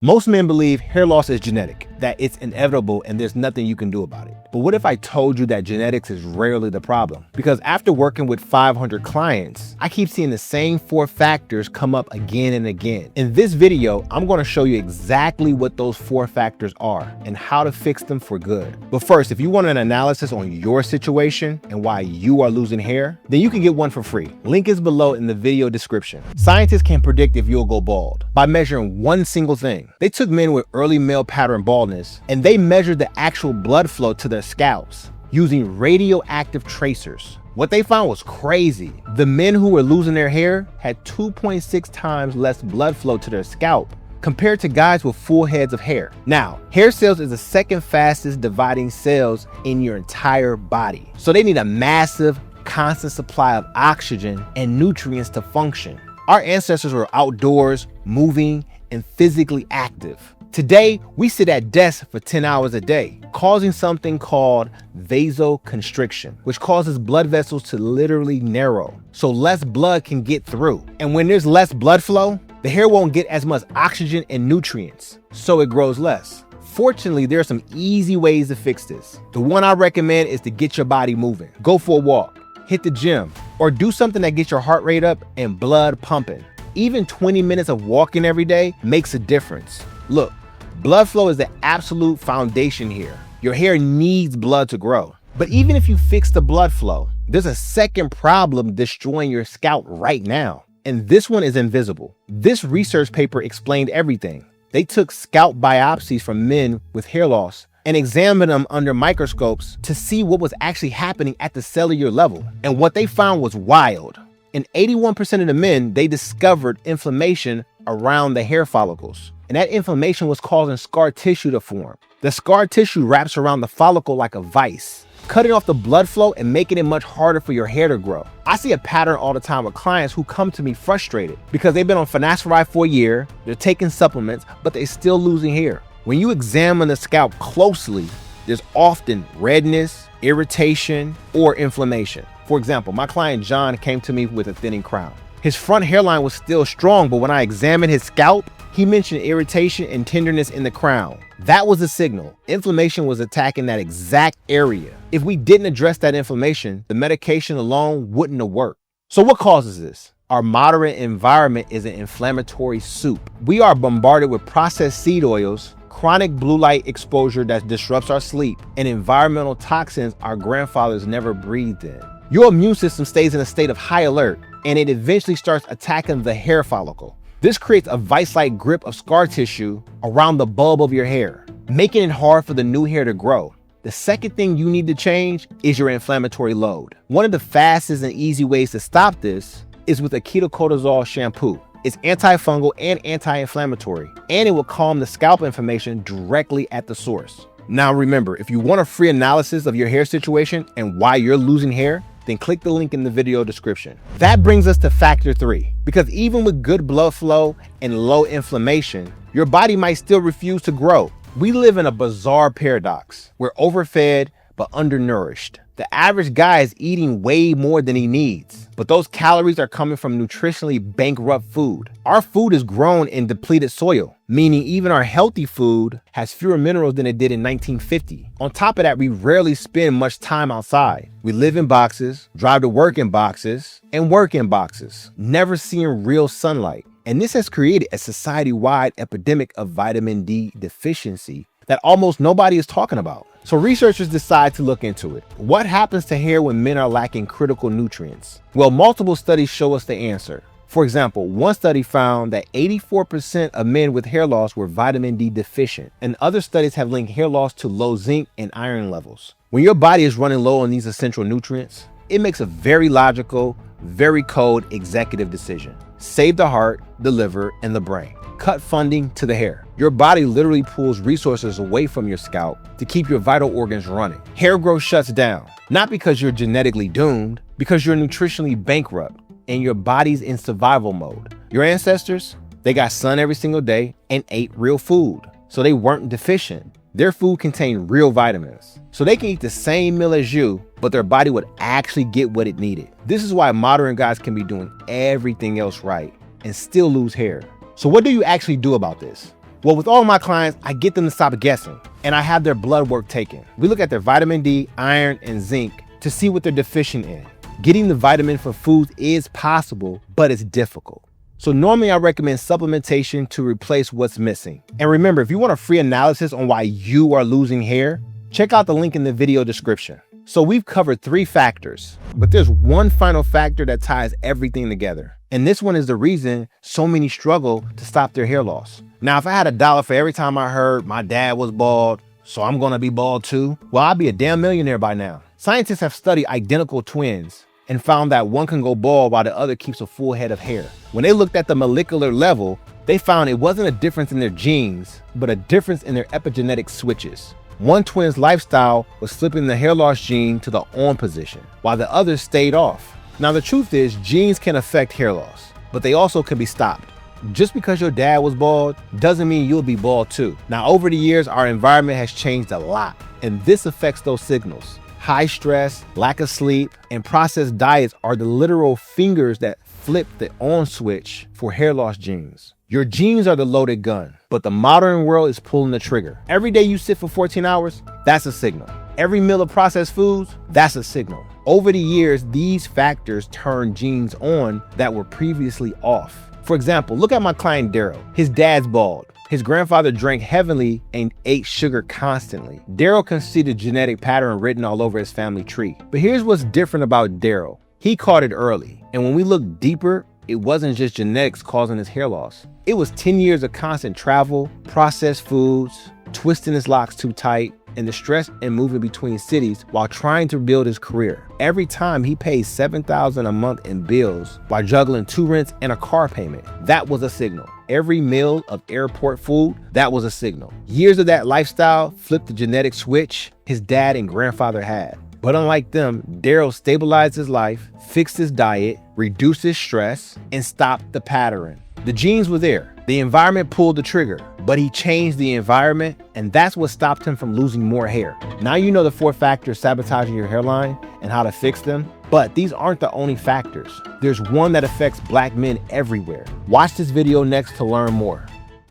Most men believe hair loss is genetic, that it's inevitable and there's nothing you can do about it. But what if I told you that genetics is rarely the problem? Because after working with 500 clients, I keep seeing the same 4 factors come up again and again. In this video, I'm going to show you exactly what those 4 factors are and how to fix them for good. But first, if you want an analysis on your situation and why you are losing hair, then you can get one for free. Link is below in the video description. Scientists can predict if you'll go bald by measuring one single thing. They took men with early male pattern baldness and they measured the actual blood flow to their scalps using radioactive tracers. What they found was crazy. The men who were losing their hair had 2.6 times less blood flow to their scalp compared to guys with full heads of hair. Now, hair cells is the second fastest dividing cells in your entire body. So they need a massive, constant supply of oxygen and nutrients to function. Our ancestors were outdoors, moving, and physically active. Today, we sit at desks for 10 hours a day, causing something called vasoconstriction, which causes blood vessels to literally narrow, so less blood can get through. And when there's less blood flow, the hair won't get as much oxygen and nutrients, so it grows less. Fortunately, there are some easy ways to fix this. The one I recommend is to get your body moving. Go for a walk, hit the gym, or do something that gets your heart rate up and blood pumping. Even 20 minutes of walking every day makes a difference. Look, blood flow is the absolute foundation here. Your hair needs blood to grow. But even if you fix the blood flow, there's a second problem destroying your scalp right now. And this one is invisible. This research paper explained everything. They took scalp biopsies from men with hair loss and examined them under microscopes to see what was actually happening at the cellular level. And what they found was wild. In 81% of the men, they discovered inflammation around the hair follicles. And that inflammation was causing scar tissue to form. The scar tissue wraps around the follicle like a vice, cutting off the blood flow and making it much harder for your hair to grow. I see a pattern all the time with clients who come to me frustrated because they've been on finasteride for a year, they're taking supplements, but they're still losing hair. When you examine the scalp closely, there's often redness, irritation, or inflammation. For example, my client John came to me with a thinning crown. His front hairline was still strong, but when I examined his scalp, he mentioned irritation and tenderness in the crown. That was a signal. Inflammation was attacking that exact area. If we didn't address that inflammation, the medication alone wouldn't have worked. So what causes this? Our modern environment is an inflammatory soup. We are bombarded with processed seed oils, chronic blue light exposure that disrupts our sleep, and environmental toxins our grandfathers never breathed in. Your immune system stays in a state of high alert, and it eventually starts attacking the hair follicle. This creates a vice-like grip of scar tissue around the bulb of your hair, making it hard for the new hair to grow. The second thing you need to change is your inflammatory load. One of the fastest and easy ways to stop this is with a ketoconazole shampoo. It's antifungal and anti-inflammatory, and it will calm the scalp inflammation directly at the source. Now remember, if you want a free analysis of your hair situation and why you're losing hair, then click the link in the video description. That brings us to factor 3, because even with good blood flow and low inflammation, your body might still refuse to grow. We live in a bizarre paradox. We're overfed but undernourished. The average guy is eating way more than he needs, but those calories are coming from nutritionally bankrupt food. Our food is grown in depleted soil, meaning even our healthy food has fewer minerals than it did in 1950. On top of that, we rarely spend much time outside. We live in boxes, drive to work in boxes, and work in boxes, never seeing real sunlight. And this has created a society-wide epidemic of vitamin D deficiency that almost nobody is talking about. So researchers decide to look into it. What happens to hair when men are lacking critical nutrients? Well, multiple studies show us the answer. For example, one study found that 84% of men with hair loss were vitamin D deficient, and other studies have linked hair loss to low zinc and iron levels. When your body is running low on these essential nutrients, it makes a very logical, very cold executive decision. Save the heart, the liver, and the brain. Cut funding to the hair. Your body literally pulls resources away from your scalp to keep your vital organs running. Hair growth shuts down, not because you're genetically doomed, because you're nutritionally bankrupt and your body's in survival mode. Your ancestors, they got sun every single day and ate real food, so they weren't deficient. Their food contained real vitamins, so they can eat the same meal as you, but their body would actually get what it needed. This is why modern guys can be doing everything else right and still lose hair. So what do you actually do about this? Well, with all my clients, I get them to stop guessing and I have their blood work taken. We look at their vitamin D, iron, and zinc to see what they're deficient in. Getting the vitamin from foods is possible, but it's difficult. So normally I recommend supplementation to replace what's missing. And remember, if you want a free analysis on why you are losing hair, check out the link in the video description. So we've covered 3 factors, but there's one final factor that ties everything together. And this one is the reason so many struggle to stop their hair loss. Now, if I had $1 for every time I heard my dad was bald, so I'm gonna be bald too, well, I'd be a damn millionaire by now. Scientists have studied identical twins and found that one can go bald while the other keeps a full head of hair. When they looked at the molecular level, they found it wasn't a difference in their genes, but a difference in their epigenetic switches. One twin's lifestyle was flipping the hair loss gene to the on position, while the other stayed off. Now the truth is, genes can affect hair loss, but they also can be stopped. Just because your dad was bald doesn't mean you'll be bald too. Now over the years, our environment has changed a lot, and this affects those signals. High stress, lack of sleep, and processed diets are the literal fingers that flip the on switch for hair loss genes. Your genes are the loaded gun, but the modern world is pulling the trigger. Every day you sit for 14 hours, that's a signal. Every meal of processed foods, that's a signal. Over the years, these factors turn genes on that were previously off. For example, look at my client Daryl. His dad's bald. His grandfather drank heavily and ate sugar constantly. Daryl can see the genetic pattern written all over his family tree. But here's what's different about Daryl. He caught it early. And when we look deeper, it wasn't just genetics causing his hair loss. It was 10 years of constant travel, processed foods, twisting his locks too tight, and the stress and moving between cities while trying to build his career. Every time he paid $7,000 a month in bills while juggling 2 rents and a car payment. That was a signal. Every meal of airport food, that was a signal. Years of that lifestyle flipped the genetic switch his dad and grandfather had. But unlike them, Daryl stabilized his life, fixed his diet, reduced his stress, and stopped the pattern. The genes were there. The environment pulled the trigger, but he changed the environment, and that's what stopped him from losing more hair. Now you know the 4 factors sabotaging your hairline and how to fix them, but these aren't the only factors. There's one that affects Black men everywhere. Watch this video next to learn more.